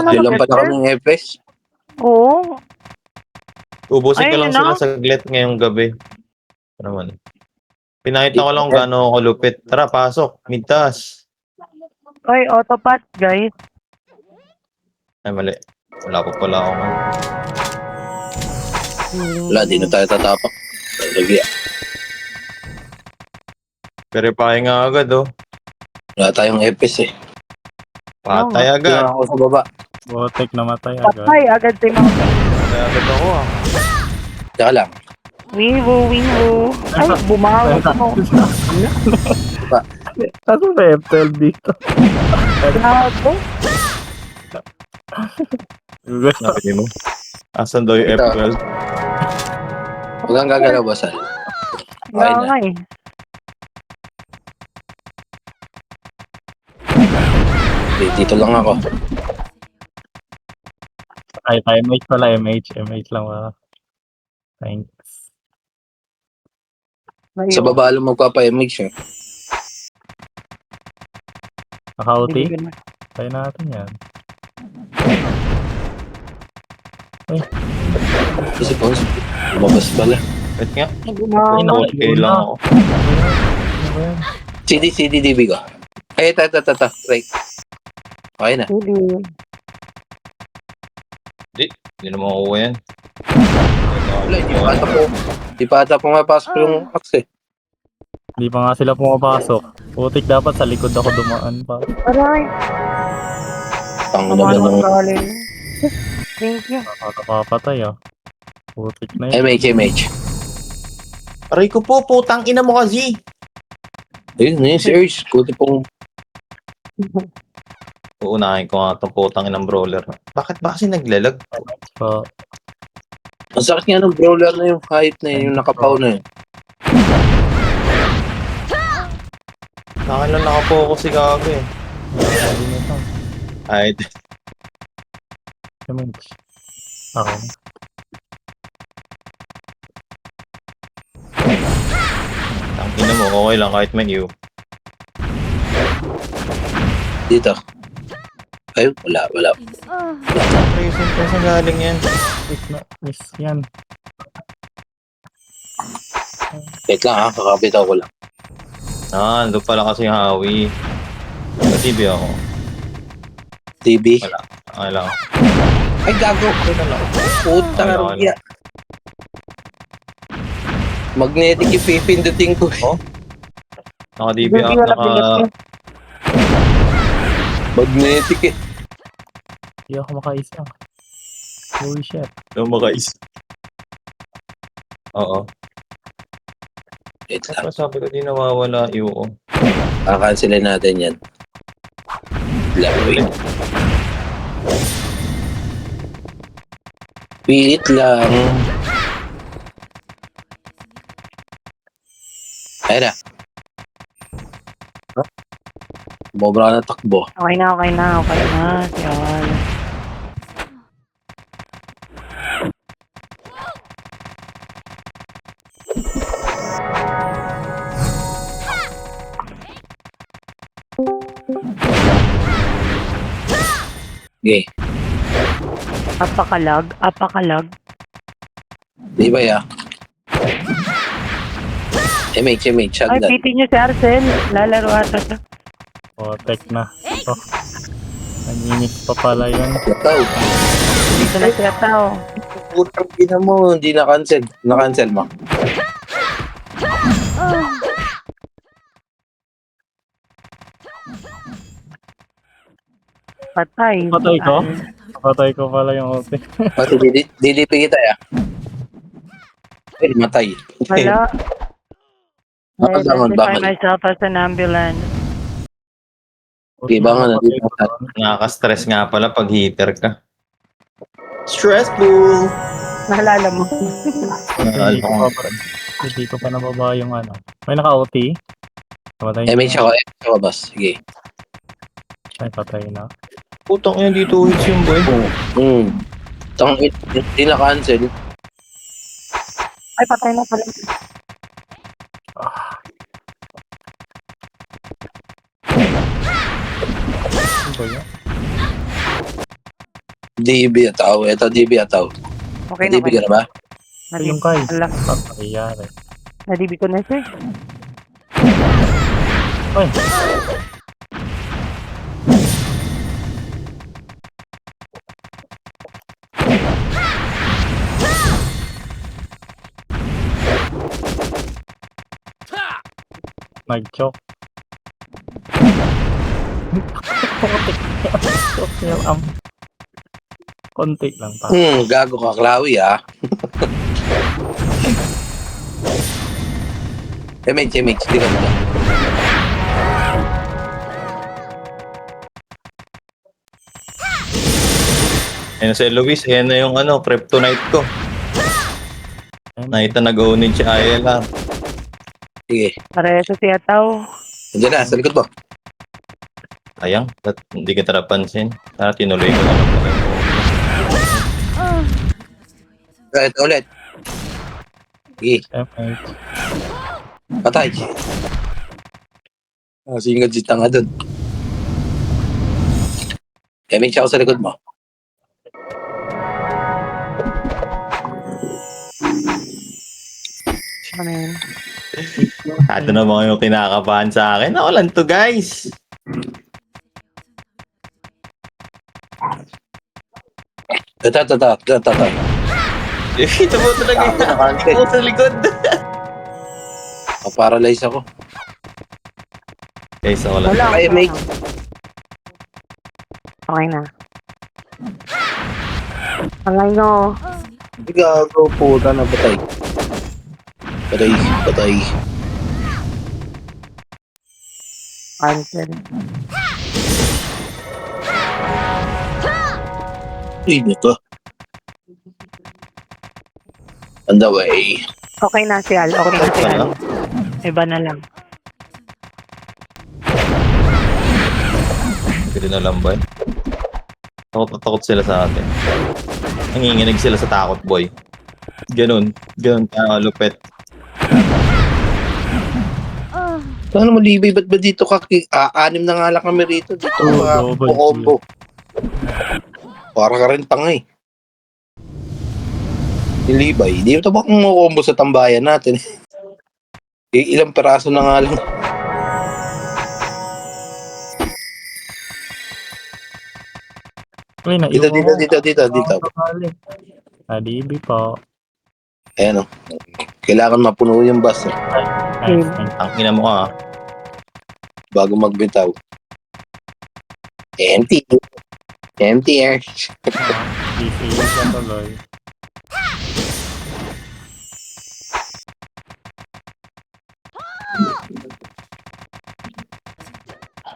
Tatlo lang pala mag-reserve? kami ng FPS. Oo. Ubusin ko Ayun lang na. sila saglit ngayong gabi. Ano naman. Pinakita ko lang kung gaano ako kalupit. Tara, pasok. Midtaas. Ay, autopat, guys. Ay, mali. Wala pa pala ako man. Wala, di na tayo tatapak. Lagi. Verify nga agad, oh. Wala tayong FPS eh. Patay Kaya agad. ako sa baba. Botek namatay agad. Patay agad si Mount. Patay agad ako, ah. Tsaka lang. Wingo. Ay, bumawi ako. Ano ba F12 dito? Grabe. Napili mo. Asan daw yung Ito. F12? Huwag kang gagalaw, Basal. Okay Kaya na. nga eh. Dito lang ako. Ay, MH pala, MH lang wala. Thanks. Sa baba lang magpapa-image eh. Naka-OT? Try natin yan. Kasi po, lumabas pala. Wait nga. Bumawi. Okay lang ako. Ano ba yan? CDDB ko. Ay, ito. Right. Okay na. Hindi na makukuha yan. Wala, di pa ata pumapasok yung axe eh. Hindi pa nga sila pumapasok. Putik dapat sa likod ako dumaan pa. Aray. Tangin na Tama ng naman galing. Thank you. Nakakapatay ah. Putik na yun. MH. Aray ko po, putang ina mo kasi. Ayun, si Urge. Kuti pong Uunahin ko nga itong putang inang brawler. Bakit ba kasi naglalag? So, ang sakit nga ng brawler na yung height na yun, yung nakapaw na yun. Akin lang nakapokus si Gago eh. hindi na ito. Ay, MH. Okay. ang ina mo, okay lang kahit may iyo. Dito. Ay, wala. Reason ko saan galing yan. Miss yan. Wait lang ha, kakabitaw ko lang. Ah, doon pala kasi yung Hawi. Sa TV ako. TV. Wala. Okay lang. Ay, gago. Puta Wala, na wala. rugya. Magnetic yung pipindutin ko eh. Oh? Naka-DB Hindi ako. wala pindutin. Magnetic eh. Hindi ako makaisa. Holy shit. Lumakais. Oo. Wait lang. Tapos sabi ko di nawawala iyo ko. Kakansilin natin yan. Wait. Wait lang. Ayun na. Bobra na takbo. Okay na. Yan. Okay. Apakalag. Di ba ya? MH, Ay, shotgun. piti nyo si Arcel. Lalaro ata siya. Putik na. Oh. Nanginis pa pala yun. Ikaw. Dito na siya tao. Putang ina mo, hindi na-cancel. Na-cancel mo. Patay. Patay ko? Patay ko pala yung ulti. Pati DDP kita ya. Ay, matay. Wala. I Bangon. identify myself as an ambulance. Okay, bangon na dito. Nakaka-stress nga pala pag heater ka. Stressful! Naalala mo. Hindi ko pa nababa yung ano. May naka-OT? Patay MH ako, boss. Sige. Ay, patay na. Putang ina dito hits yung boy. Hindi na-cancel. Ay, patay na pala. Ano ba yun? DB ataw. Ito DB ataw. Okay na. DB ka na ba? Yung kay. Ala, Papayari. nadibi ko na siya. Uy. Nag-choke. Konti lang pa. Gago ka, Klawi, ah. MH, di ka mo. Ayun si Luis, yan na yung kryptonite ko. Nakita nag-ownage si ILR. Sige. Pareso si Ataw. Nandiyan na, sa likod mo. Ayang, ba't hindi kita napansin? Sana tinuloy ko na lang pala. Ito ulit. Sige, MH. patay. Singad si tanga dun. MH ako sa likod mo. Ano yun? Ito na mga yung kinakabahan sa akin. Ako lang to, guys. Ito. Ito mo talaga yun. Ito mo sa likod. Paralyze ako. Guys, ako lang. Wala. Ay, mate. Okay na. Alay nyo. Gago, puta na patay. Patay. Cancel. Ay, ito. On the way. Okay na si Al. Okay na si Al. Ano? Iba na lang. Pwede na lang ba? Takot sila sa atin. Nanginginig sila sa takot, boy. Ganun lupet. Ano mo, Libay, ba't ba dito ka? Anim na nga lang kami rito. Dito mga double combo. Para ka rin tanga eh. Yung Libay, di ito ba kung combo sa tambayan natin? Ilang peraso na nga lang. Uy, Dito. Nadibi po. Ayan o. Kailangan mapuno yung bus eh, Nice. Ang ina mo ka, bago magbitaw. Empty air. DC ka tuloy.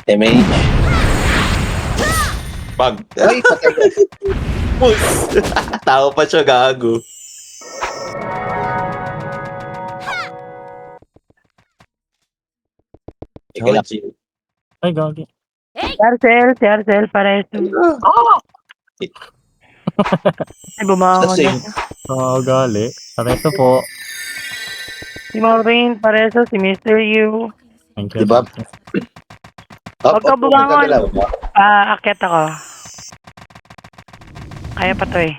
MH. Pag. Ay, patay ka. Pus! Tao pa siya, gago. Teka lang. Ay, gagi. Si Arcel, pareso. Ay, bumangon na Sasing. siya. Gali. Pareto po. Si Maureen, pareso. Si Mr. Yu. Thank you. Diba? Huwag ka bumangon. nagagalaw. Akyat ako. Kaya pa to eh.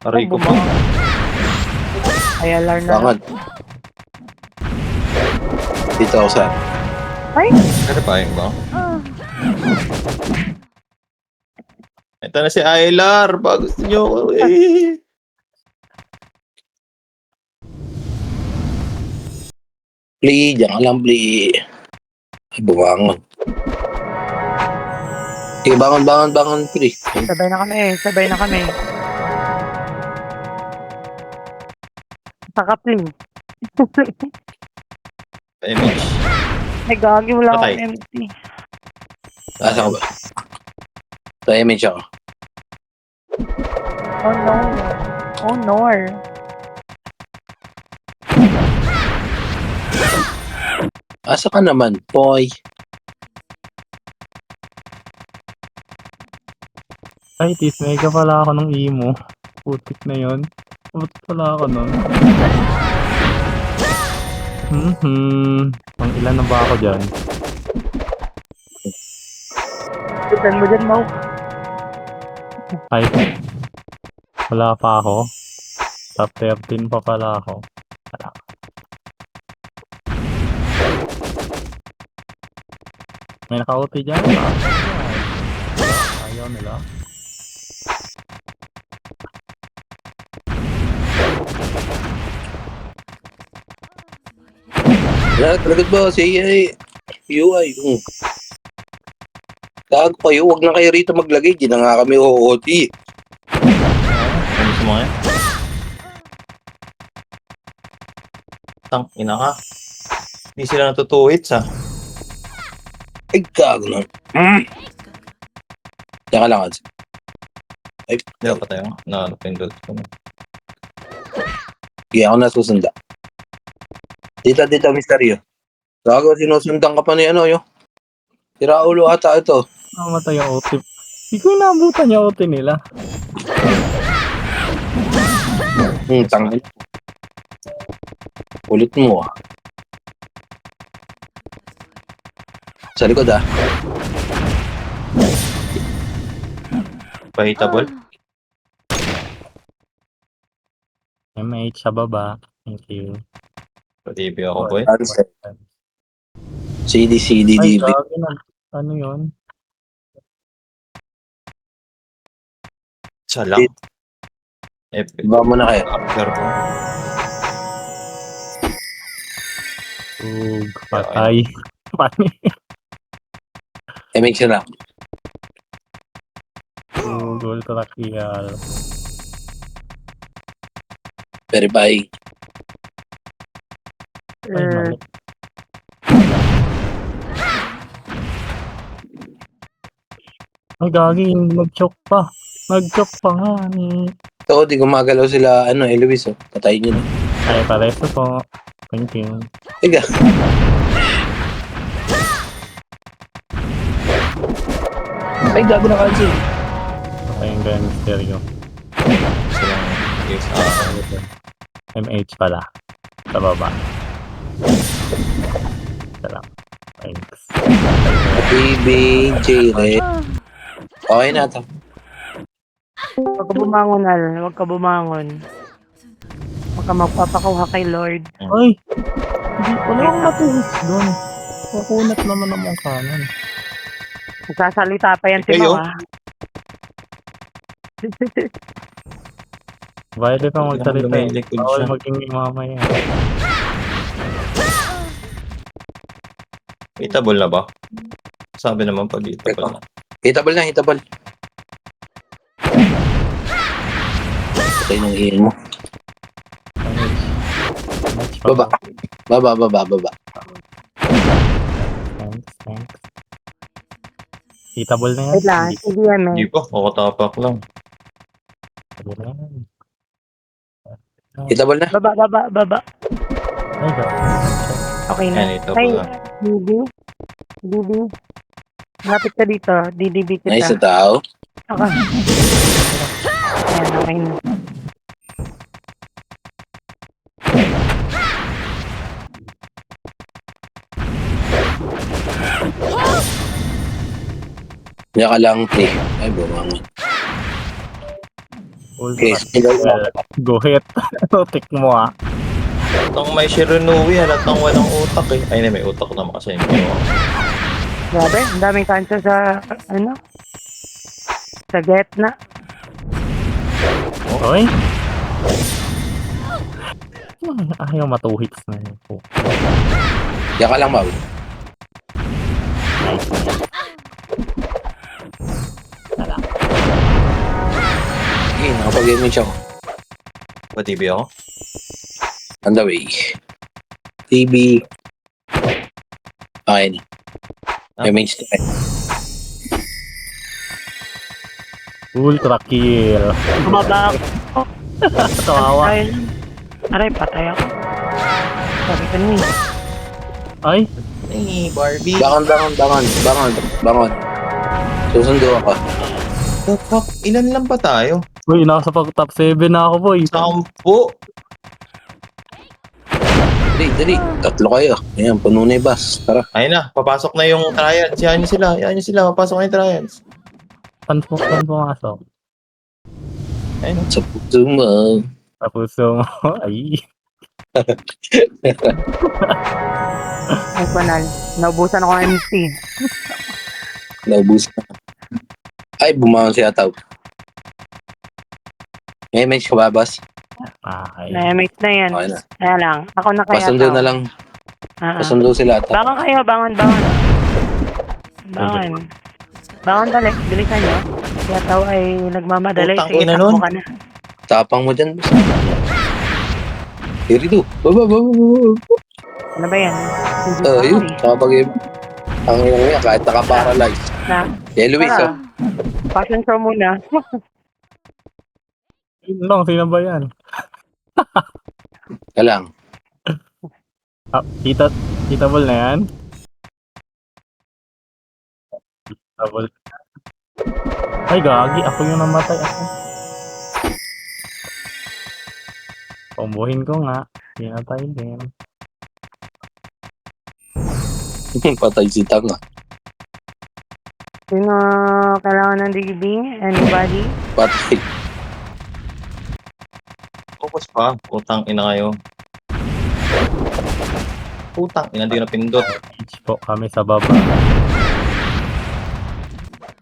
Aray ko po. Bumangon. Ay, alarm na. Bangon. Dito ako sa... Ay, Terrifying ba? Ito na si Aylar. Ba gusto nyo ko eh. Pli, diyan ka lang, Pli. Ay, bumangon. Sige, bangon, Pli. sabay na kami. Pakapling. MH. Ay, gagi, wala Patay. akong empty. Asa ka ba? Sa MH ako. Oh no. Oh no. Asa ka naman, boy? Ay, tisnay ka pala ako ng emo. Putik na yun. Ba't pala ako nun? Pang ilan na ba ako dyan? Tutan mo dyan, Mau. Ay, wala pa ako. Top 13 pa pala ako. Wala. May naka-OT dyan. Ayaw nila. Talagot ba? Si UI. Tago kayo, huwag na kayo rito maglagay. Di na nga kami OOT. Ano gusto mo ngayon? Tang, ina ka. Hindi sila natutuhits ha. Ay, gago na. Teka lang, Ads. Ay, Hindi pa tayo. Napindot ko na. hindi ako nasusunda. Dito, misteryo. Gago, sinusundan ka pa ni ano, yo. Tira ulo ata ito. Namatay ang OT. Hindi ko naabutan yung OT nila. Tangin. Ulit mo, ah. Sa likod, ah. Pahitable. MH sa baba. Thank you. Pati ako boy. Answer. CD, Ay, DB. gagi na. Ano yun? Isa lang. Epic. Iba mo na kayo. After ko. Ug, patay. Pani. MX na. Goal to Rakial. Verify. Ay, mali. Ay, gagi. Nag-choke pa. Nag-choke pa nga ni... Oo, di gumagalaw sila, Luis, oh. Patayin nyo na. Ay, pareso po. Thank you. Tiga. Ay, gago na cancel. Okay, yung ganyan stereo. Isa lang. Yes. MH pala. Sa baba. Isa lang. Thanks. BB, J-Red. Okay na ito. Huwag ka bumangon, Al. Huwag ka bumangon. Huwag ka magpapakuha kay Lord. Ay! Hindi, wala akong matuhis doon. Kukunat naman ang mga kanan. Nagsasalita pa yan si Kayo? Mama. Violet ang magsalita eh. Lumilikod Bawal siya. maging mamaya. Hitable na ba? Sabi naman pag hitable na. Hitable na, hitable. Patay ng iyan mo. MH Baba. Baba. Thanks. Hitable na yan. Wait lang, sige yan, Hindi pa. Kakatapak lang. Hitable na yan. Hitable na. Baba. Ay, gagi. Okay na. Yan, hitable Ay, na. Didi. Lapit ka dito. DDB kita. Nice na tao. Okay. Ayan, okay na. Niya ka lang, play. Ay, bumangon. Okay, Well, go hit. Tik mo ah. Itong may Shiranui, halatang walang utak eh. Ay, may utak naman kasi hindi mo. Grabe, ang daming kansa sa, sa get na. Oy! Ayaw matuhits na yun po. Niya ka lang, Mau. Okay, nakapag-gaming siya ko. Pa-TV ako? On the way. TV. Okay na. Damage to it. Ultra kill. Bumaba ako. Tawawa. Aray, patay ako. Sabi ka niya. Ay! Hey, Barbie. Bangon. Susundo ako. The fuck? Ilan lang ba tayo? Uy, nasa pag top 7 na ako boy. 10. Dali. Tatlo kayo. Ayan, puno na yung bus. Tara. Ayun na, papasok na yung trials. Yan nyo sila, papasok na yung trials. Saan pumasok? Ayun. Sa puso mo. Sa puso mo. Ay. Ay, banal. Naubusan ako ng MC. Naubos na. Ay, bumangon si Ataw. May message ka ba, boss? Okay. Na-mix na yan. Okay na. Kaya lang. Ako na kaya Pasundo tao. na lang. Ah, ah. Pasundo sila Ataw. Bangon kayo, bangon. Bangon. Bangon dali. Bilisan nyo. Kaya tao ay nagmamadali. Putang Sige, ina takbo nun. ka na. Tapang mo dyan, boss. Here do. Baba. Ano ba yan? Yun. Kapag ang iyong niya, kahit naka-paralyze. Na. Eh, Luis, Tara. oh. Passion show muna. Yun lang, sino ba yan? Ka lang. Ah, kita ball na yan? Kita ball. Ay, gagi. Ako yung namatay. Ako. Pumbuhin ko nga. Pinatay din. Patay si Tanga. Sino kailangan ng DB? Anybody? Patay. Focus pa. Putang ina kayo. Putang ina, di ko na pindot. Beach po kami sa baba.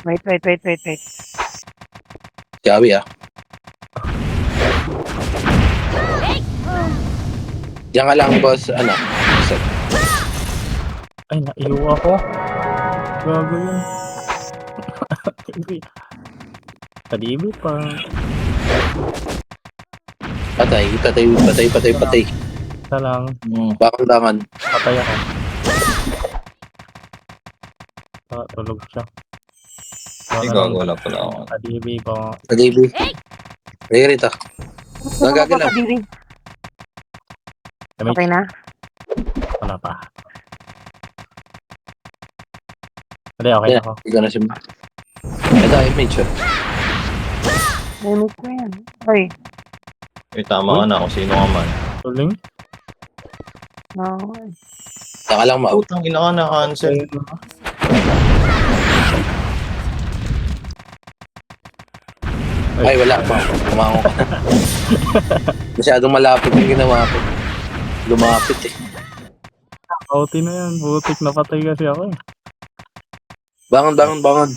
Wait. Gawi, ah. Diyan ka lang, boss. Ano? Ay, naiyo ako. Gago yun. Kadibi pa. Patay. Isa lang. Bakandangan. Patay ako. Ah, tulog siya. Ay, gago, wala pala ako. Kadibi ko. Nag-ibig. Ay, rito. Nagagalaw. Okay na? Wala pa. Hindi, okay na ako. Ikaw na siya. Ito, image, oh. Na-mix na yan. Ay. Tama ka na kung sino ka man. Tuling? No. Saka lang, Mau. Putang ina ka na, cancel. Ay, wala pa. Kumango ka. Masyadong malapit yung ginawa ko. Lumapit, eh. Outi na yan. Butik na patay kasi ako eh. Bangon.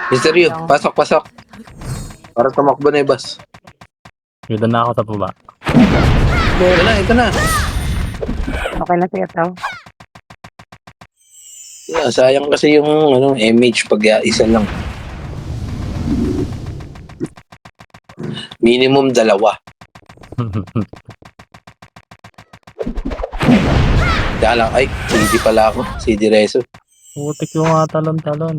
Misteryo, pasok. Para tumakbo na yung bus. Dito na ako sa baba. Ito na. Okay na siya tao. Yeah, sayang kasi yung image pag isa lang. Minimum 2. Kaya lang, ay, CD pala ako. CD Reso. Butik yung mga talon-talon.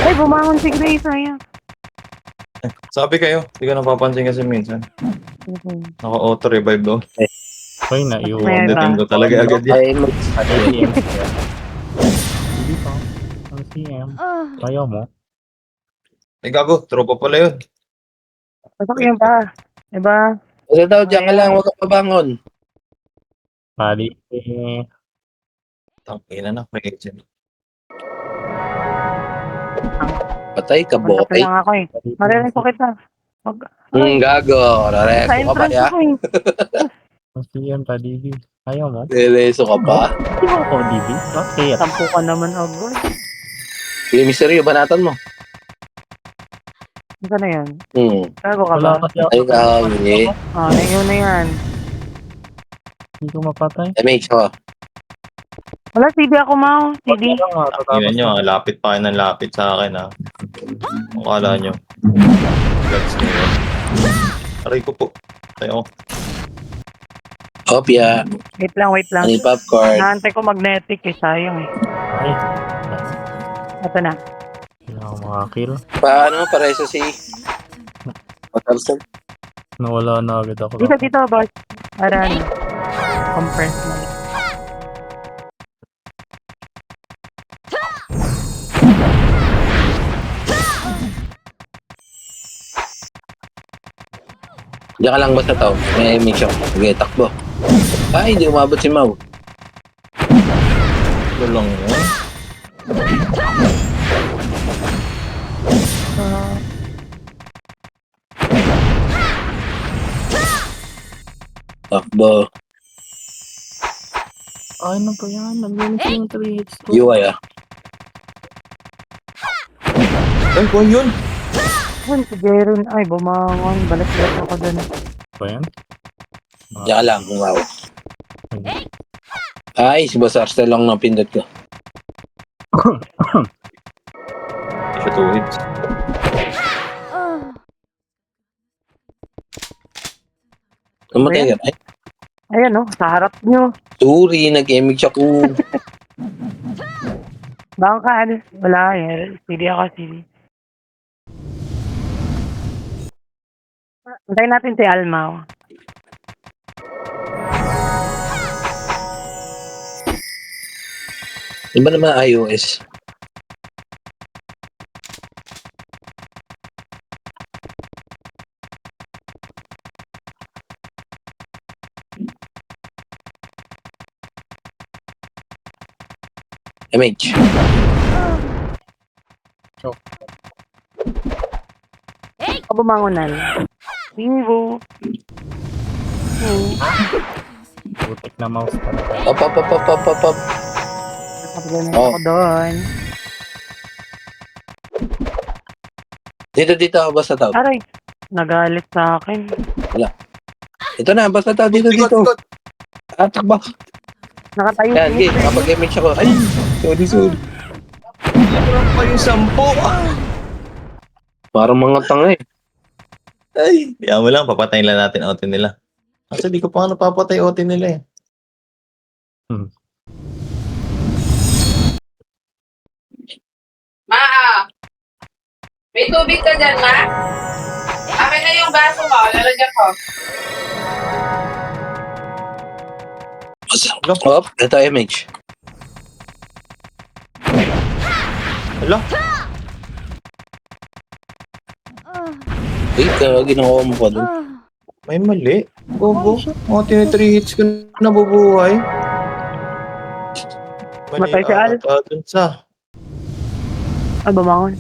Ay, bumangon si Grace. Ayan. Sabi kayo, hindi ko napapansin kasi minsan. Naka-auto revive do. Ay, naiwan. Meron. Dating ko talaga agad yan. Ay, CM. Hindi pa. Ang CM. Ayaw mo? Ay, gago, tropa pala yun. Pasok yun pa. Diba? Kasi daw, diyan ka lang, huwag kang mabangon. Pali. Tangina na, may agent. Patay ka, Punta pa bokeh. lang ako eh. Maririn ko kita. Gago, Sa rareso ka pa, entrance ya? ako eh. Ang CM, Palibi. Ayaw mo? Reso ka pa. Hindi mo ako, DB. Okay. Tampo ka naman agad. Sige, misteryo, banatan mo. Ano na yan? Tago ka ba? Wala kasi ako. Ay, gago, eh. Ah, yun na yan. Hindi ko mapatay. Image ko. Wala, CD ako, Mau. CD. Tingnan nyo, lapit pa kayo ng lapit sa akin ha. Kung kala nyo. Guts nyo yun. Aray ko po. Tayo. Kopya. Wait lang. Ano yung popcorn? Naantay ko magnetic eh. Sayang eh. Ay, Ito na. hindi ako makakill. Paano? Pareso si... Patarsan. Nawala na agad ako. Dito, boss. Para ano. Compress na. Diyan ka lang basta tao. May image ako. Sige, takbo. Ay, hindi umabot si Mau. Ito lang yun. Takbo. Ano ba yan? Nag-unit yung 3 hits ko. UI ah. Ay, kung yun. Yun, si Jeron. Ay, bumangon. Balik-balik ako dun. Ba yan? Diyan ka lang, wow. Ay, si Boss Arstel lang ng pindot ko. Siya 2 hits. Namatay ka na. Ay, Ayan oh, sa harap nyo. sorry, nag-emig siya ko. Baka ano? Wala eh. Sige ako, sige. Antayin natin si Alma. Iba naman iOS. MH. Ako bumangonan. Bingo. Putik na mouse talaga. Up. Nakapagalit Oh. ako doon. Dito, basta tao. Aray, nagalit sa akin. Ito na, basta tao. Dito. Takbo. Nakatayo Yan, si game. Kapag MH ako. Ay, sorry. Meron pa yung 10. Parang mga tanga eh. Ay, kaya mo lang, papatayin lang natin OT nila. Kasi di ko pa napapatay OT nila eh. May tubig ka dyan, Ma? Akin na yung baso mo. Lalagyan ko. Op, ito MH. Hala, Wait, ginawa mo pa dun. may mali. Bobo. OT na 3 hits ko na nabubuhay. Matay si Al. ata dun sa... Ay, bumangon.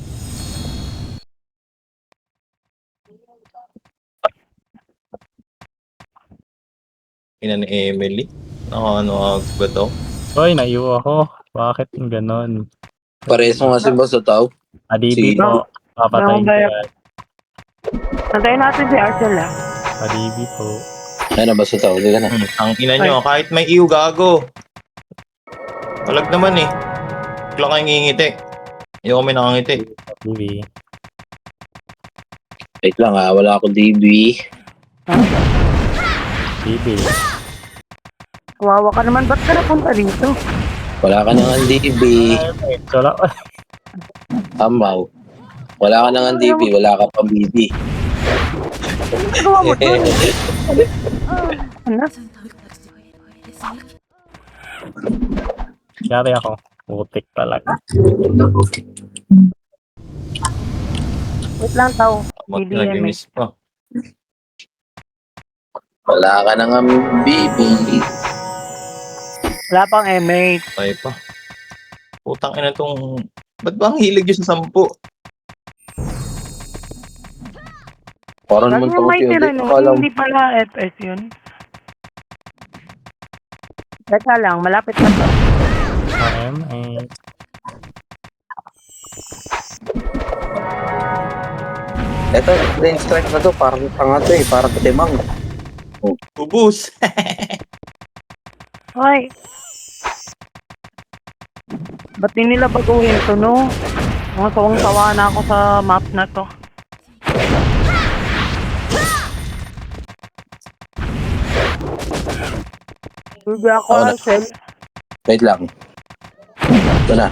Ina ni Emily. Ano ba to? Hoy, naiwa ako. Bakit yung ganon? Pareso nga si Boss tao. Adibi Si- po. Papatayin ko Bang, yan. Antayin natin si Arcel ah. Adibi po. Ayun na, basta tao. Dito na. Ang ina nyo, kahit may iyo gago. Walag naman eh. Bigla kayong ngingiti. Ayoko may nakangiti. Adibi. Wait lang ah, wala akong DB. Adibi. Kawawa ka naman. Ba't ka napunta dito? Wala ka nang DB. Ay, wala. Amaw. Wala ka nang DB, wala ka pang BB. Ano gawa mo doon? Ano? Yari ako. Putik talaga. Wait lang tao. Mat BBM na miss pa. Wala ka nang BB. Wala pang M8. Tayo pa. Putang ina tong... Ba't ba ang hilig yun sa 10? Parang Lagi naman yung may takot tira yun. no. Akala mo, Hindi pala FS yun. Teka lang, malapit na to. M8. eto, lane strike na to. Parang tanga to eh. Parang katimang. Ubus! Ay! Ba't di nila baguhin to, no? Mga sawang-sawa na ako sa map na to. Hindi ako, Ako na. Arcel. Wait lang. Ito na.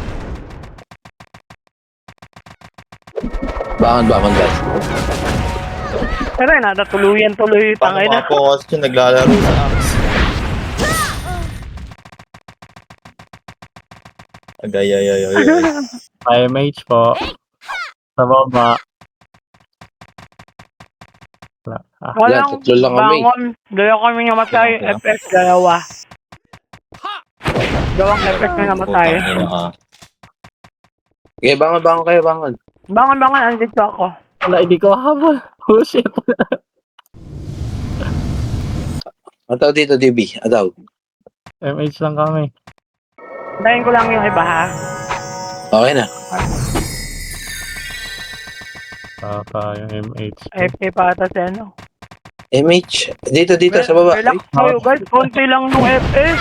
Bangon, guys. Pero natuluyan tuloy Paano tangay na. makapokas yun naglalaro sa Axe? Agay. MH po. Sa baba. Wala. Ah, Walang tatlo lang kami. bangon. Dalawa kami namatay. Wala. FS, dalawa. Dalawang FS na namatay. Putang ina ka. Okay, bangon kayo, bangon. Bangon, andito ako. wala, hindi ko habol. Oh shit. Ataw dito, DB. Ataw. MH lang kami. Antayin ko lang yung iba ha. Okay na. Yung MH. FK pa ata si ano. MH. Dito sa baba. Relax kayo guys. Konti lang nung FS.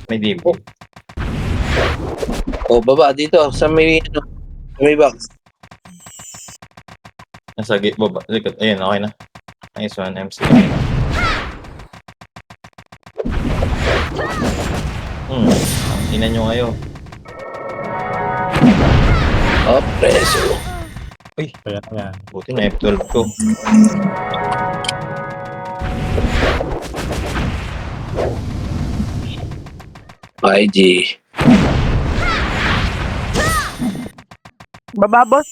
May DB. Oh, baba. Dito. Sa may, ano, sa may box. Nasa baba. Likod. Ayun, okay na. Nice one, MC. Ang ina nyo kayo. Oh, preso. Kaya yan. Buti na F12 ko. IG. Baba boss.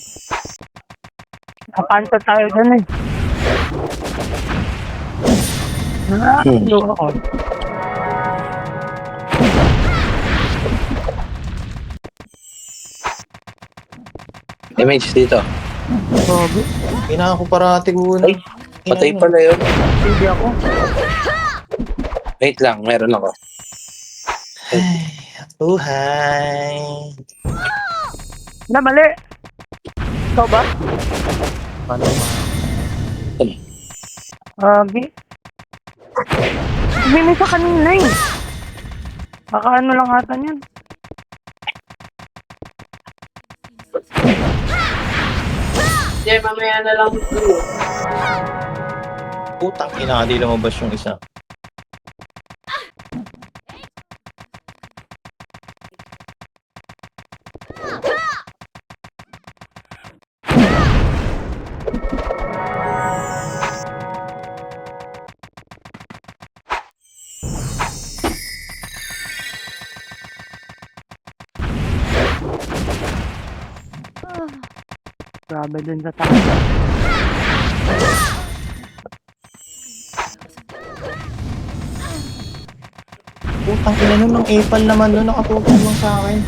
Kapanta tayo dyan eh. Yo ako. MH dito. Gogo. Kailangan ko parati ko na. Ay, patay pala yun. Hindi ako. Wait lang, meron ako. Buhay. Na mali. Ikaw ba? Paano ma? Agi. Bini sa kanina eh. Baka ano lang ata yan. Hindi, mamaya na lang ito. Putang ina, di lumabas yung isa. Grabe dun sa taas. Putang ina nun, ng Apal naman nun, nakatulong lang sa akin.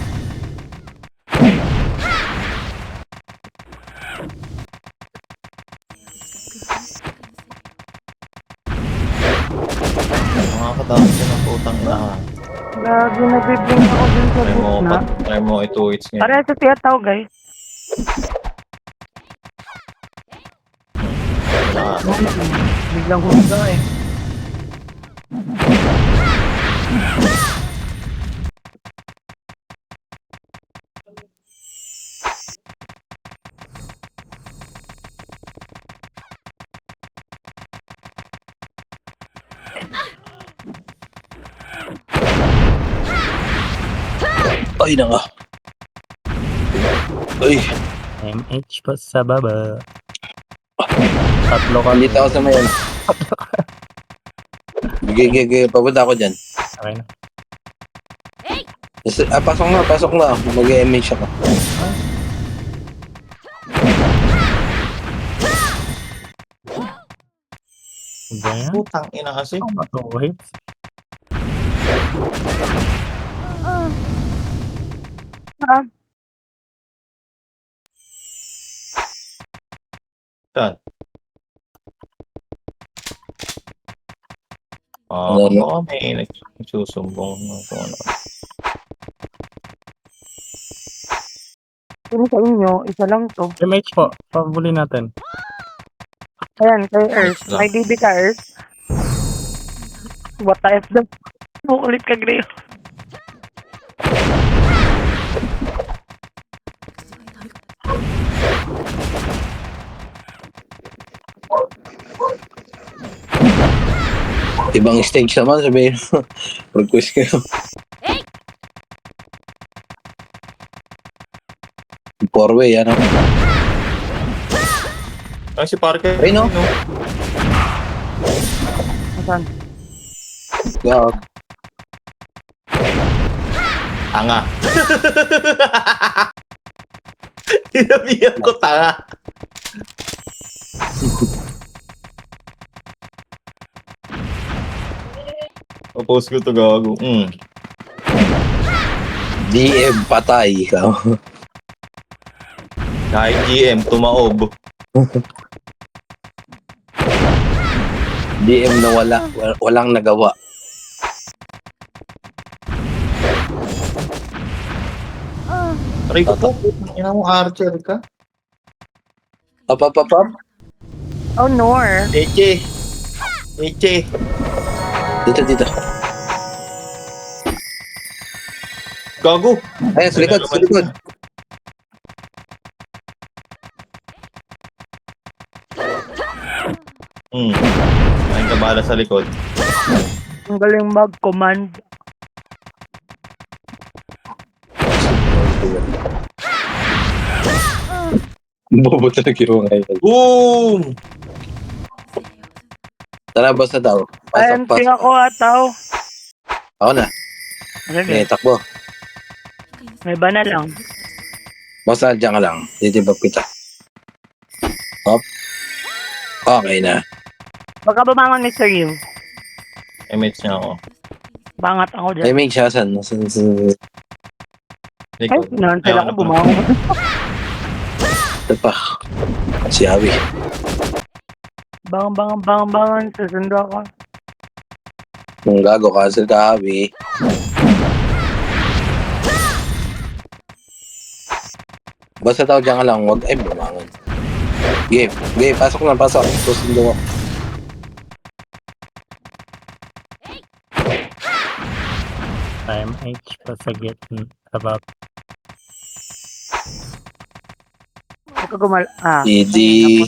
Nakakatakot yun ang putang ina. Grabe, nabibling ako dun sa gitna. Try mo ito, it's ngayon. Pare sa tiyataw guys. Biglang humiga eh. Ay, naka. Ay, MH pa sa baba. Tatlo ka. dito ako sa may ano. Gigi, papunta ako dyan. Okay na. Pasok na. Mag-MH ako. Ba yan? Putang ina kasi. Two hits. Saan? Ano? Baka may nagsusumbong na ito. Sino sa inyo, isa lang to. MH po. Pabuli natin. Ayan, kay Earth. May DB ka, Earth. What the F daw? Bukulit ka, Gray. Ibang stage naman, sabihin mo. Request kayo. Four-way, ano? Ay, si Parker. Ay, no? Saan? Gag. Tanga. Hinabihan ko tanga. Post ko to gago. DM, patay. Ikaw. Kahit GM, tumaob. DM na walang nagawa. Aray ko po. Ina mo, Archer ka. Up. Oh, Nor. Eche. Dito. Gago. Ayan, sa likod. May kabala sa likod. Ang galing mag-command. Bobo talaga yung ngayon. Boom! Tara, basta daw. Ayun, tingnan ko ataw. Ako na. Sige, Takbo. may ba na lang? Basta dyan ka lang. Titibag kita. Hop. Okay na. Baka bumangon, Mr. Yu. Image niya ako. Bangat ako Ay, dyan. make siya. San? Ay, Likod. sinantay Ayaw ako na. bumangon. Ito pa. Si Awi. Bangon. Susundo ako. Kung gago, cancel ka, Awi. Basta tao dyan ka lang. Huwag ay bumangon. Game. Pasok. Susundo ko. Time H pa sa gitna. About Ito gumal... Ah. Idi.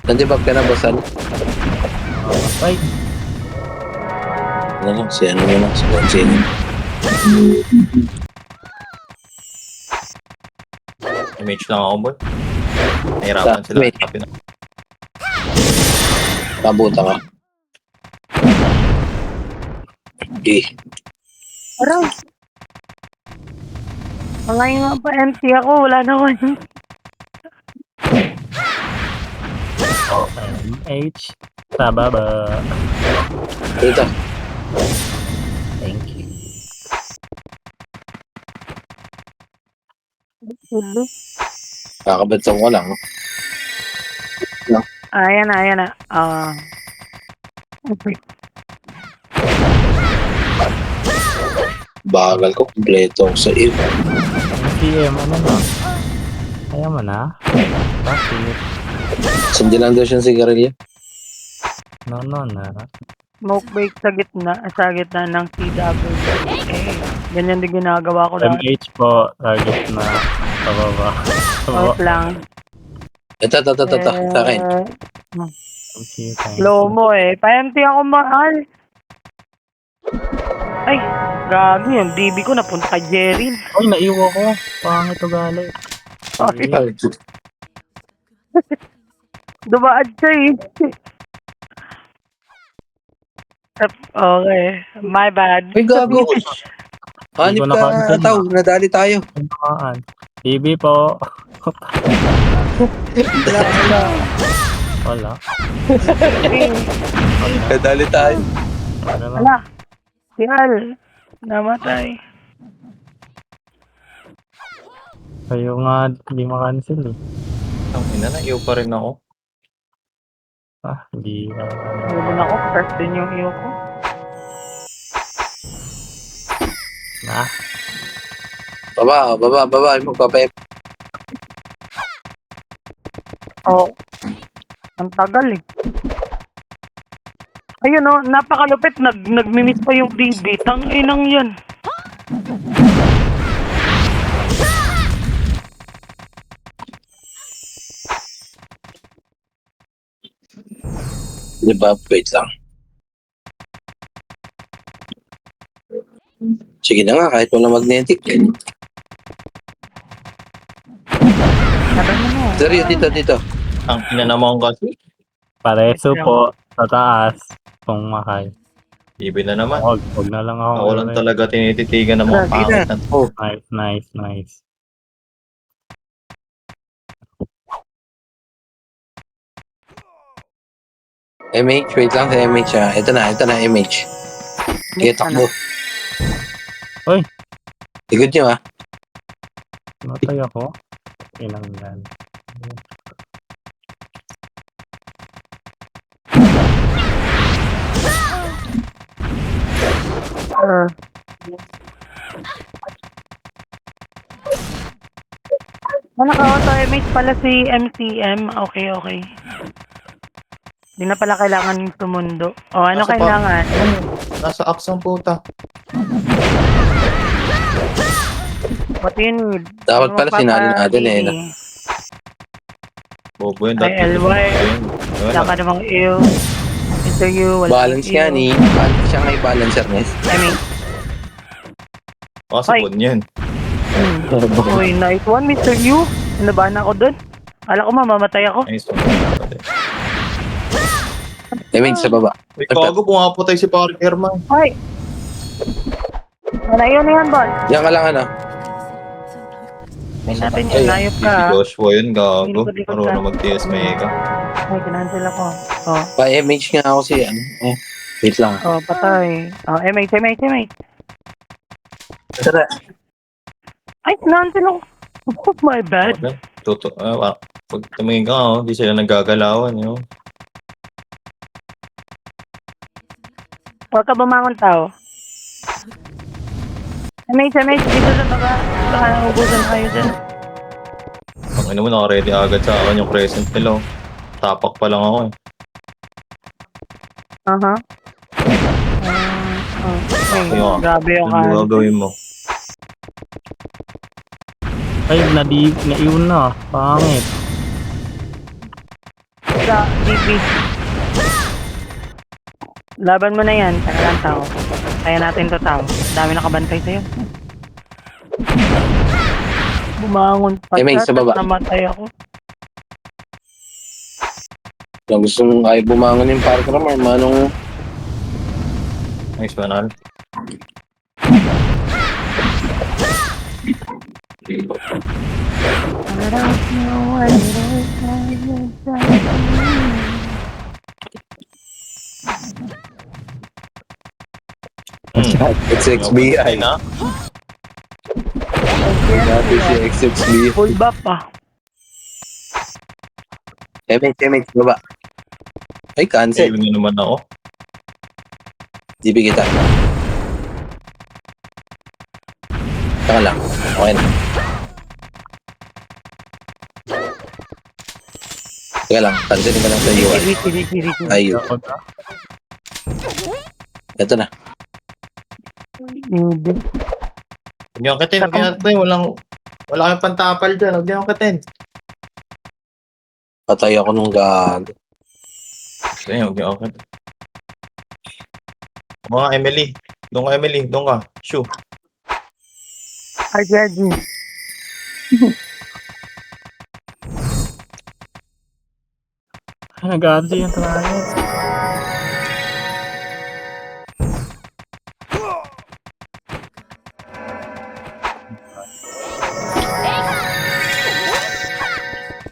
Nandibag ka na, Basan? ay, Ano lang, si Bonsin. Image lang ako, boy. Nahirapan sila. Wait. Tabuta ka. Okay. Parang... Ngayon nga pa empty ako. Wala naman. time H sa baba. Dito. Thank you. Kakabansang ko lang. Ayan na. Bagal ko. Kompleto sa iyo. PM, ano na? Kaya mo na? Bakit? Sandi lang daw siyang sigarilyo. No na. Smoke break sa gitna ng CW. Ganyan din ginagawa ko Time dahil. H po, target na sa baba. Sa baba. Wait lang. Ito. Sa akin. Thank you, thank Slow you. mo eh. Pa-empty ako mahal. Ay, gagi yung DB ko napunta kay Jerin. Ay, naiwa ko. Pangit ugali. Ay, dumaad siya eh. Okay, my bad. Ay, gago. Hanip Hindi ko na-cancel ka, Ataw. Nadali tayo. Pinakaan. TV po. Wala. Nadali tayo. Ano na? Ala, si Al, namatay. Kayo nga, hindi makancel eh. Ang ina na, iyo pa rin ako. Hindi na. Yun ako, first din yung iyo ko. Baba. Magpapayap. Oh, ang tagal eh. Ayun oh, napakalupit, nagmimiss pa yung DB. Tang inang yan. Di ba? Wait lang. Sige na nga, kahit wala magnetic. Sabi mo no. Seryo, dito. Ang ina naman kasi. Pareso po sa taas. Kung makay. Ibig na naman. Huwag na lang ako. Ako lang talaga tinititigan ng mga Sige pangit na. na. Nice. MH, wait lang sa MH ha. Ito na MH. Sige, takbo. Uy. Ikot nyo ha. Matay ako. Ilang yan. Naka-auto image pala si MCM. Okay, okay. Hindi na pala kailangan tumundo. O, ano Nasa pa- kailangan? Nasa axe ang puta. What do you need? Dapat Ano pala sinali natin eh, no? Bobo yun. Ay, Dati LY. Wala ka Wala. namang ew. Mr. You, wala Balance kang yan ew. eh. Siya nga yung balancer niya. I mean, Kasi Ay. bon yan. uy, nice one, Mr. You. Nabahan ako dun. Ala ko mamamatay ako. Nice one. Damage sa baba. Uy, kago, pumapatay si Parker man. Ay! Ano yun, ball? Yan ka lang ano. May natin Ay, yung nayop Si ka. Joshua yun, gago. Likod-likod ka. Marunong mag-TS Mega. Ay, kinancel ako. Oh, Pa-MH nga ako si ano. Wait lang. oh, patay. Oh, MH. Tara. Ay, kinancel ako. Oh, my bad. Okay. Pag tumingin ka, oh, di sila nagagalawan, yun. Huwag ka bumangon tao. MH, dito sa baba. Baka naubusan kayo dyan. Ang ina mo, naka-ready agad sa akin yung crescent nila. Oh. Tapak pa lang ako eh. Aha. Okay, Ayun. grabe yung Ano gagawin mo? Ay, naiwan na. Pangit. sa DP. Laban mo na yan. Taka lang tao. Kaya natin to tao. Dami nakabantay sa'yo. Bumangon pa May siya, sa baba. tapos namatay ako. Kung gusto mong ay bumangon yung Parker man, manong Nice one, Al. I don't know what it is. it's XBI. Ay na? Dati si XXB. Full buff pa. MH, baba. Ay, cancel. Save na naman ako. DB kita. Saka lang. Okay na. Teka lang, cancelin ka lang sa UI. Siri. Ayun. Ito na. Hindi. Huwag niyo akitin, huwag niyo akitin. Wala kayong pantapal dyan. Huwag niyo akitin. Patay ako nung gago. Ayun, huwag niyo akitin. Mga Emily. Doon ka, Emily. Doon ka. Shoo. RGRG. Nag-RG yung tayo.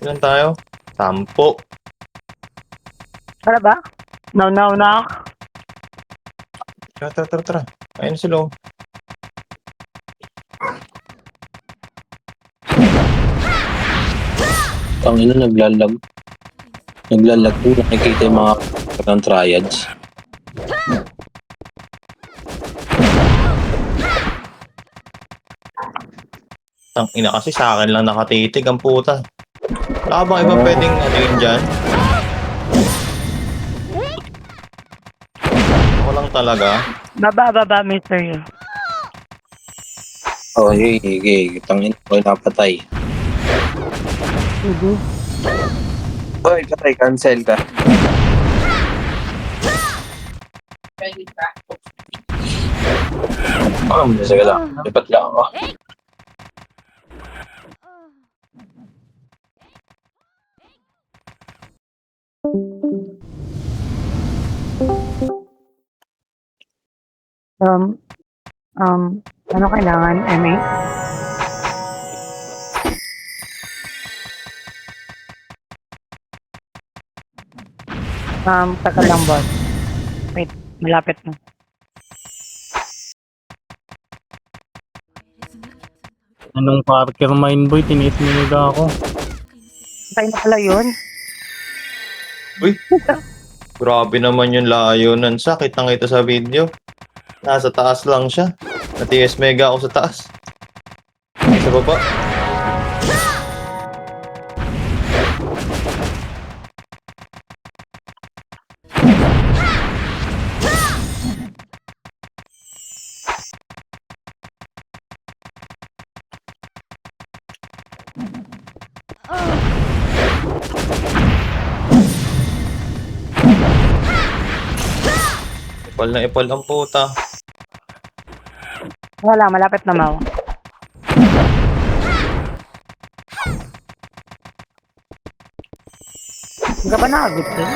Ilan tayo? 10. Tara ba? No. Tara. Ayun sila. Oh. Ang ina naglalag. Naglalag po. Nakikita yung mga ng triads. Ang ina kasi sa akin lang nakatitig ang puta. Wala ka bang iba pwedeng ano yun dyan? Ako lang talaga. Baba, Mr. You. Oh, hey. Tangin ko napatay. Hindi. Oy, patay. Cancel ka. Ready ka? Sige lang. Lipat lang ako. Ano kailangan, MA? Taka lang, boss. Wait, malapit na. Anong Parker Mine Boy, tiniis miniga ako. Tayo na pala yun. Grabe naman yung layo nun. Sakit na kita sa video. Nasa taas lang siya. Natiis mega ako sa taas. Sa baba. Ipal na ipal ang puta. Wala, malapit na Mau. Hindi ka ba nakagit dun?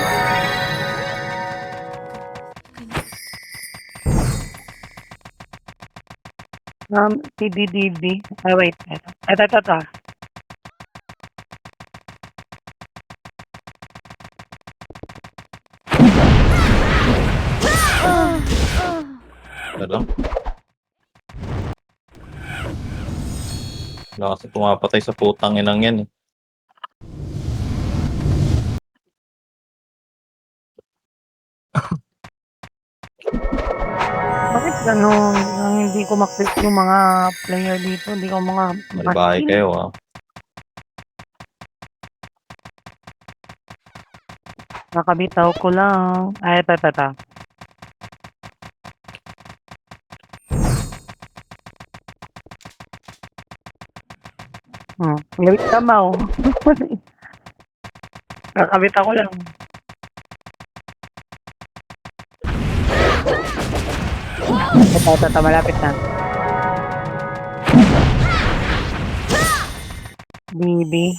TDDB. Ah, wait. Ito. Ano? Wala kasi pumapatay sa putang inang yan eh. Bakit gano'n? Hindi ko maklik yung mga player dito. Hindi ko mga Malbahay kayo ah. Nakabitaw ko lang. Ay, ito. Gawit ka, Mau. Nakabitaw ko lang. Ito, malapit na. BB.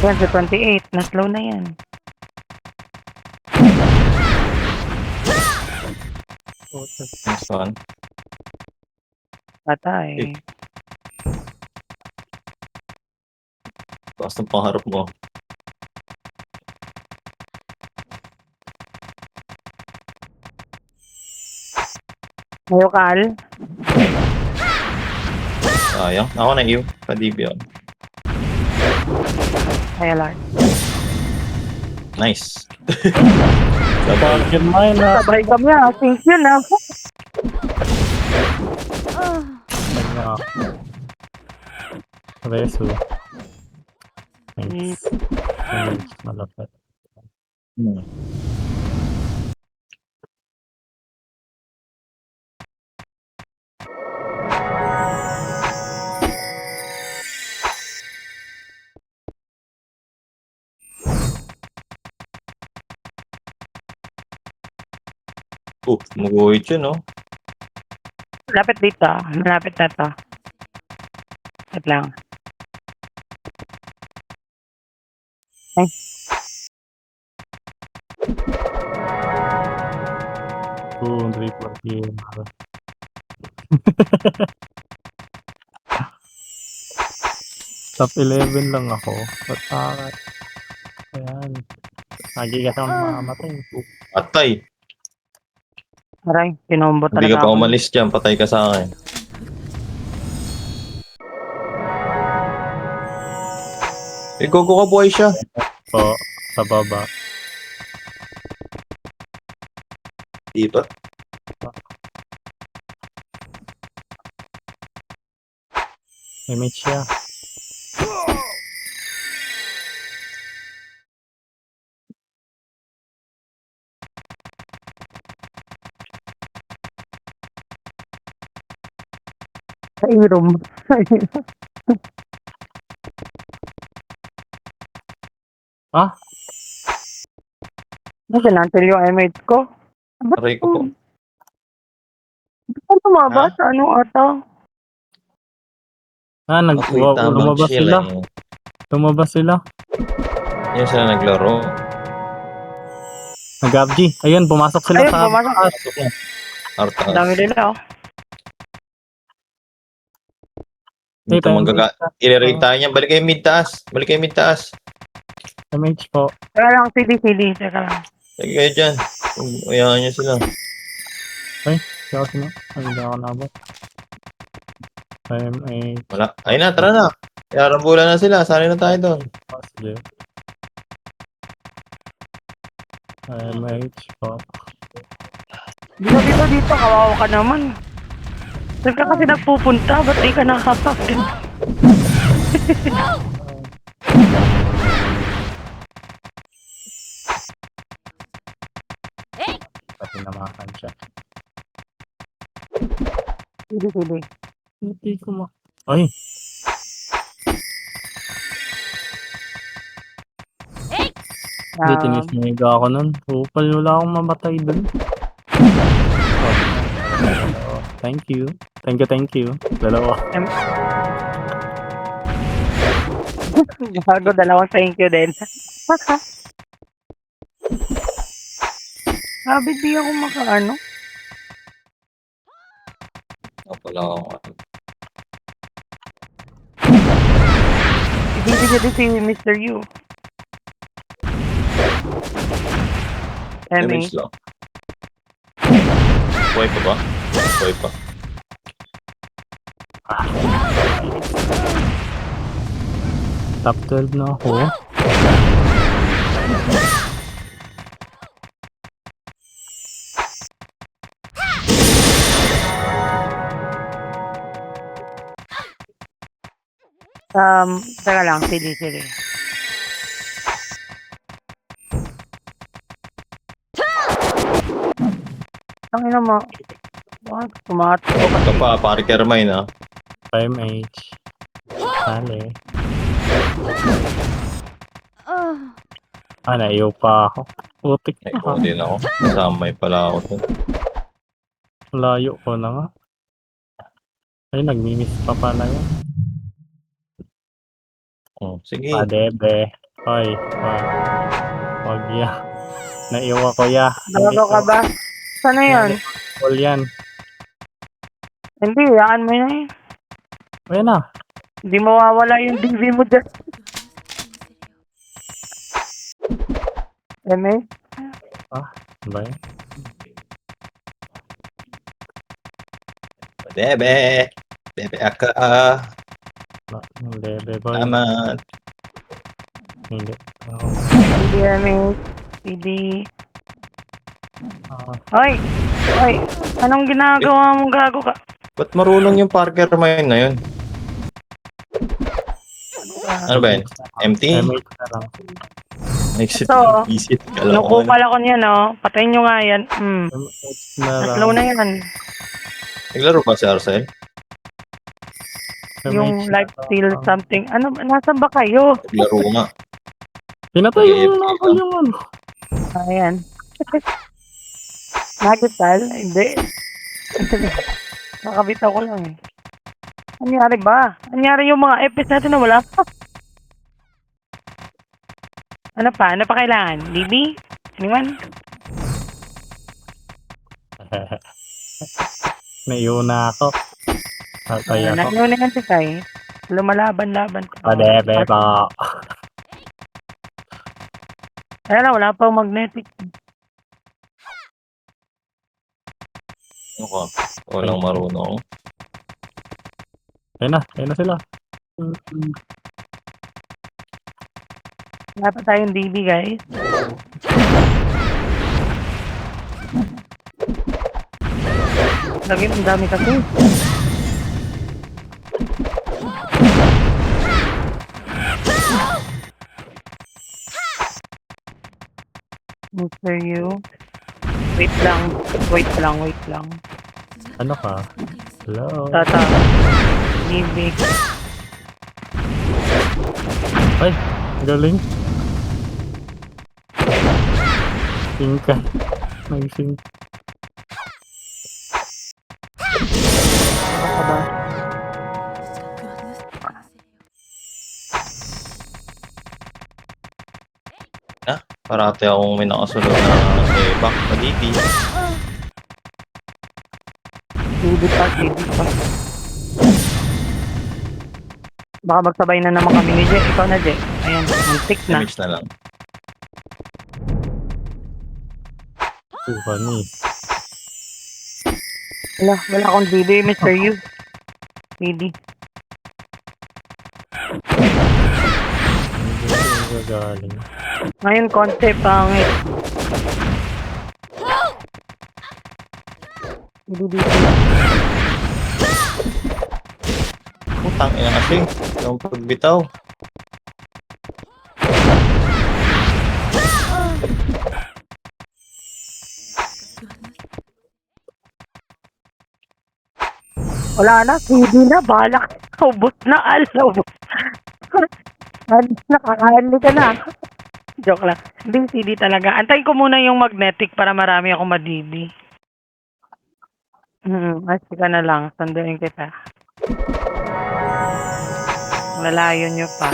Yan, sa 28. Na-slow na yan. Next one. Patay. Taas ng pangarap mo. Ngayon, Kal. Sayang. Ako na iyo. Padibyo. Ay, alarm. Nice. Parker Mine na. Sabay kami ah. Thank you na. Reso. Thanks. Malapit. Hmm. Maguhit yun, no? Malapit dito. Malapit na to. Wait lang. Ay. Boom, 340. Top 11 lang ako. Ba't ayan. Lagi ka siyang mamamatay. Patay. Aray, kinombo Hindi talaga ka pa ako. umalis dyan. Patay ka sa akin. Gogo ka buhay siya. Po, sa baba. Di ba? Image siya. Sa irom. Ah? Nasa natin yung image ko. Aray ko po. Ano tumabas? Ano ata? Ako'y tamang Lumabas chill sila. eh. Lumabas sila. Yan sila naglaro. Nag-abji. Ayun, pumasok sila Ayun, sa pumasok. taas. Arta. Dami nila oh. Dito i-rate tayo niyan. Balik kayo mid taas. Balik kayo mid taas. MH po. Teka lang, sili. Teka lang. Sige kayo dyan. Uyaan nyo sila. Hindi ako sino. Hindi ako nabot. MH. Wala. Ayun na, tara na. Yarambulan na sila. Sali na tayo doon. Sige. MH po. Dito. Kawawa ka naman. Saan ka kasi nagpupunta? Ba't di ka nakakapin? Kasi namakan siya. Sili. Hindi ko Ay! Hindi, tinismiga ako nun. Upal, wala akong mamatay dun. Oh, thank you. Thank you. Dalawa. Gago, dalawang thank you din. Sabi di ako makaano. Wala akong Ibibigyan din si Mr. Yu. damage lang. Buhay pa ba? Buhay pa. Top 12 na ako. Teka lang, sili. Ang ina mo. Bakit tumato? Ito pa, pari Kermine ah. 5H. Sali. Naiyaw pa ako. Putik Ay, na. hindi na ako. Samay pala ako dun. Layo ko na nga. Ay, nagmimiss pa pala yan. Oh, sige. Padebe. Hoy. Wag ya. Naiyaw ako ya. Bago ka ba? Sana yan? All yan. Hindi, yaan mo yan. Ayan na. Hindi mawawala yung DV mo dyan. Eme? Ba yan? Bebe. Bebe ako. Lebe boy. Tama. Hindi. Hindi, Eme. Hindi. Hoy! Anong ginagawa mo, gago ka? Ba't marunong yung Parker Mine na yun? Ano ba yun? MT? MH na lang. Exit. So, Visit. Nukupal ako niyan, no? Patayin nyo nga yan. MH na lang. Tatlo na yan. Naglaro ba si Arcel? Yung MH na lifesteal lang. something. Ano, nasan ba kayo? Naglaro nga. Pinatay Okay, mo na ako yung ano. Ayan. Nagital? Hindi. Nakabitaw ko lang eh. Anyari ba? Anyari yung mga episodes natin na wala pa. Ano pa? Ano pa kailangan? Bibi? Anyone? Naiyaw na ako. Tatay ako. Naiyaw na yan si Kai. Lumalaban-laban ko. Padebe pa. Kaya lang, wala pang magnetic. Ano ka? Walang marunong. Ayun na sila. Wala pa tayong DB, guys. Lagi, ang dami kasi. Mr. Yu. Wait lang. Ano ka? Hello? Tata. DB. Ay, galing. Singka. Nag-sing. Ako ba? Parati akong may nakasunod na back na DP. DB pa. Baka magsabay na naman kami ni Jay. Ikaw na, Jay. Ayan, muntik na. Damage na lang. Panis. Wala akong DB, Mr. Yu. PD. Hindi ko galing. Ngayon, konti, pangit. Hindi dito. Putang ina kasi. Yung pagbitaw. Wala na, CD na, balak. Ubus na, ubus. Nakakahanli ka na. Joke lang. Hindi, CD talaga. Antayin ko muna yung magnetic para marami akong madibi. Asi ka na lang. Sanduin kita. Lalayo nyo pa.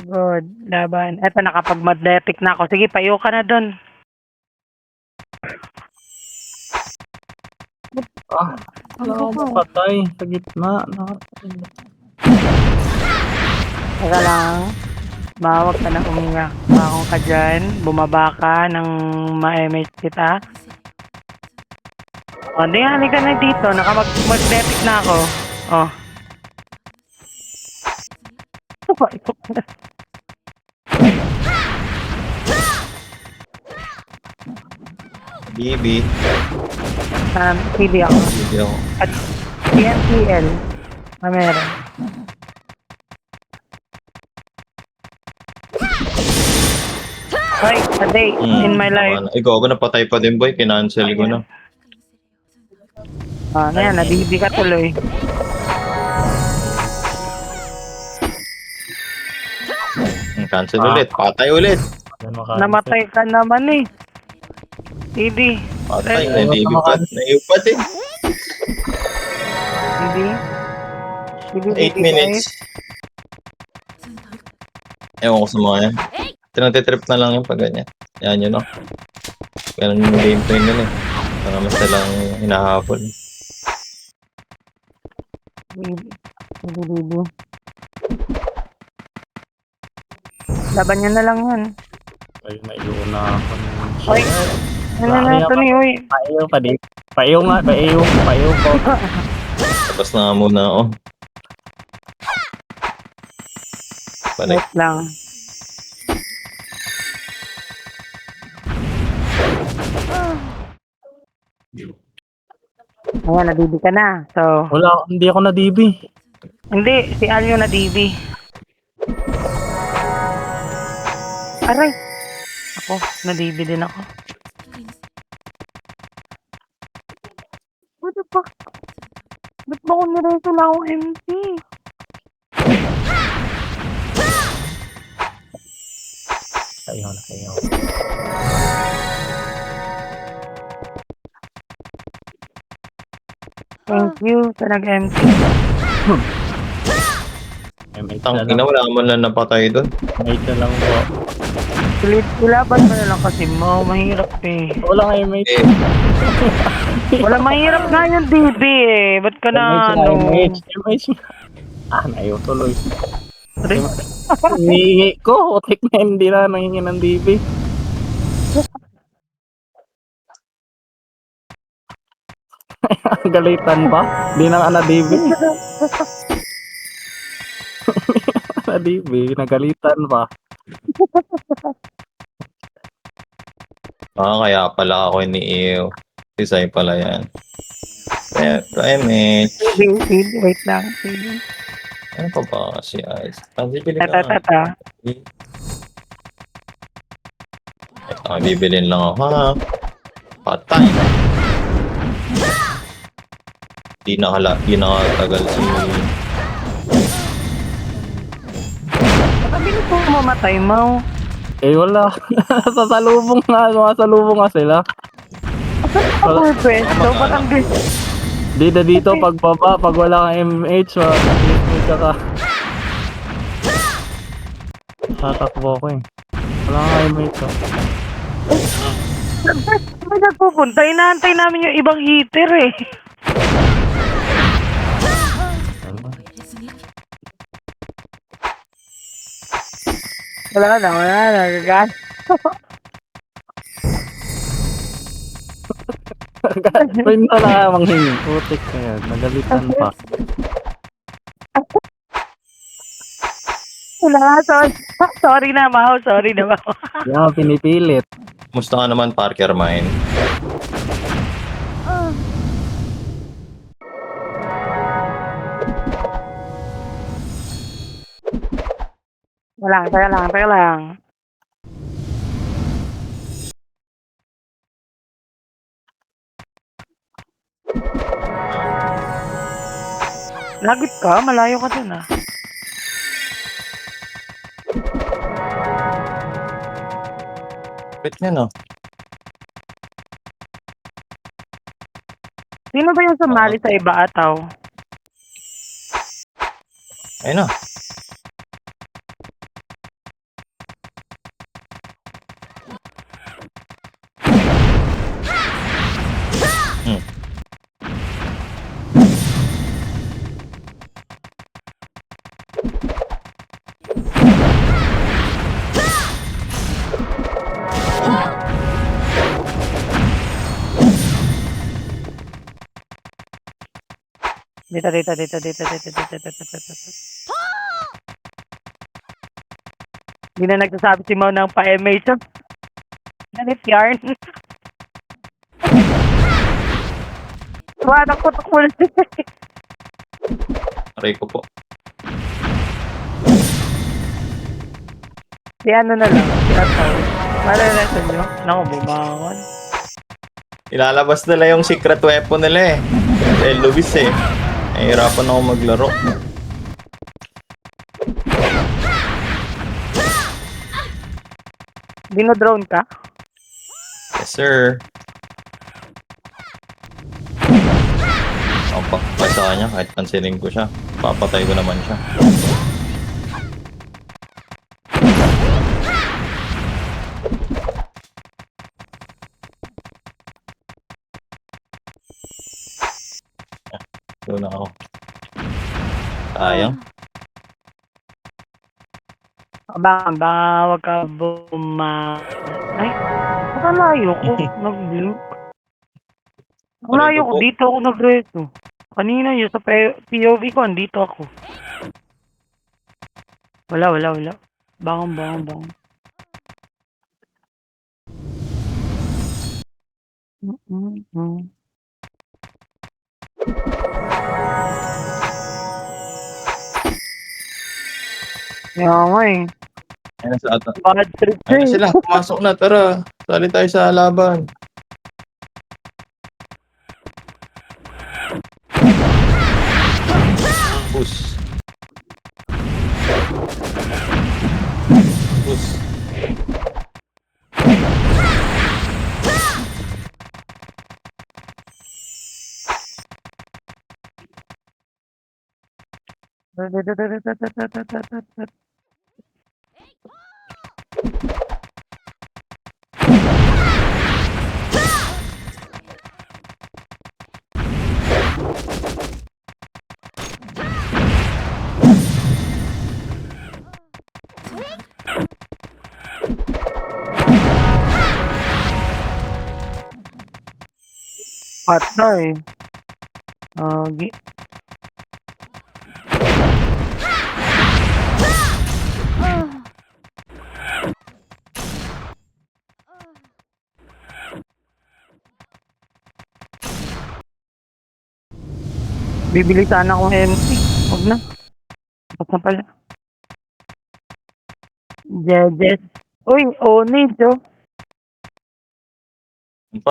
Good. Laban. Eto, nakapag-magnetic na ako. Sige, payo ka na dun. Wala akong patay sa gitna. Teka lang. Mawag ka na umiyak. Bakong ka dyan. Bumaba ka ng ma-MH kita. O, di halika na dito. Nakapag-magnetic na ako. O. BB. CD ako. BB ako. At PNPL. Meron. Right, a day in my life. Ikaw, napatay pa din boy. Kinancel ko na. Ah, na yan, nadibi ka tuloy. Cancel ulit. Patay ulit. Namatay ka naman eh. CD. Patay. Ay, Naiupat. Naiupat eh. CD. 8 minutes. Ewan ko sa mga yan. Tinatitrip na lang yung pag ganyan. Yan yun o. Ganun yung gameplay nila eh. Para mas lang hinahabol. CD. Laban niya na lang yan. Ayun, naiuna ako. Oy, ano na ito ni, oy. Paiyo pa di. Paiyo nga, paiyo ko. Tapos na nga muna ako. Balik. Wait lang. Ayan, nadibi ka na. So, Wala, hindi ako na-DB. hindi, si Alyo nadibi. Aray! Ako, nadibi din ako. What the fuck? Ba't ba ko nireso na akong MP? Ayaw. Thank you sa nag-MP. M8 Tang na ina, lang. wala man lang napatay doon. M8 na lang po. Ilaban mo na lang kasi mo, mahirap eh. Wala nga M8. Eh, Wala, mahirap nga yung DB eh. Ba't ka na, M8. Naiyo tuloy. Aray. Hihingi ko. Otik na hindi na nangingi ng DB. Galitan ba? Di na nga na-DB. Na-DB. Nagalitan ba? kaya pala ako iniiw. Design pala yan. Pero MH. Wait lang. Sige. Ano pa ba si Ice? Bibili ka nga. Tata. Bibilin lang ako ha. Patay. Di nakatagal si... Sabi niyo po mamatay mo. Eh wala. Sasalubong nga sila. Ako pwesto. Ba't ang Di na dito pagbaba, pag wala kang MH, may ka. Tatakbo ko eh. Wala kang MH oh. May nagpupunta. Inaantay namin yung ibang heater eh. Wala na, gagal. May na manghingi. Putik na yan. Nagalitan pa. Wala, sorry. Sorry na, Mau. Sorry na, Mau. Hindi ako pinipilit. Musta ka naman, Parker Mine? Teka lang. Lagit ka, malayo ka dun ah. Wait nga, no? Sino ba yung sumali sa iba ataw? Ayun na. Dito. Hindi na nagsasabi si Mau ng pa-MH. Ganit yarn. Tumatak ko. Aray ko po. Si ano na lang, si Ataw. Maranasan nyo? Naku, bumangon. Ilalabas nila yung secret weapon nila eh. Eh, Luis eh. Nahihirapan ako maglaro. Dinodrone ka? Yes, sir. Ako pa sa kanya, kahit pansinin ko siya. Papatay ko naman siya. Doon ako. Sayang. Baka wag ka Ay, baka layo ko. Nag-blink. Ang layo ko, dito ako nag-reto. Kanina yun, sa POV ko, andito ako. Wala. Bangon. Kaya nga eh. Ayun sa ata. Bad trip Ayun na eh. sila, pumasok na. Tara, sali tayo sa laban. Push. Patay. Bibili sana akong MC. Huwag na. Tapos na pala. Jejes. Uy, Onid, oh.